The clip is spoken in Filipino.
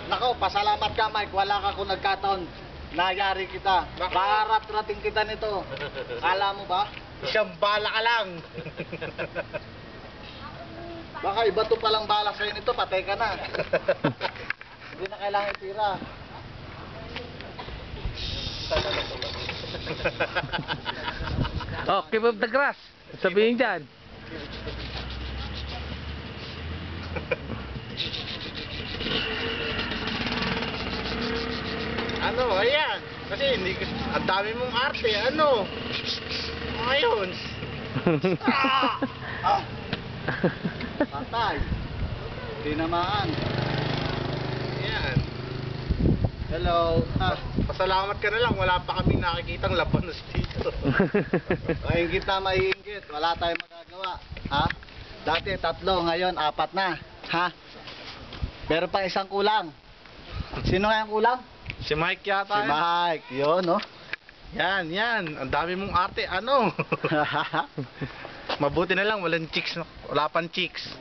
Nako, pasalamat ka, Mike. Wala ka kung nagkataon. Nayari kita. Parat-rating kita nito. Kala mo ba? Isang bala ka lang. Baka iba to palang bala sa'yo nito, patay ka na. Hindi na kailangan itira. Oh, keep up the grass. Sabihin dyan. Ano, ayan. Kasi hindi, ang dami mong arte, ano. Ayun. Patay. Tinamaan. Ayan. Hello. Pasalamat ka na lang, wala pa kaming nakikitang labanos dito. Maingit na maiingit. Wala tayong magagawa. Ha? Dati 3, ngayon 4 na. Ha? Pero pa isang kulang. Sino nga yung kulang? Si Mike yata. Si Mike. Yun, no? Yan, yan. Ang dami mong arte, ano. Mabuti na lang, walang chicks. Wala pang chicks.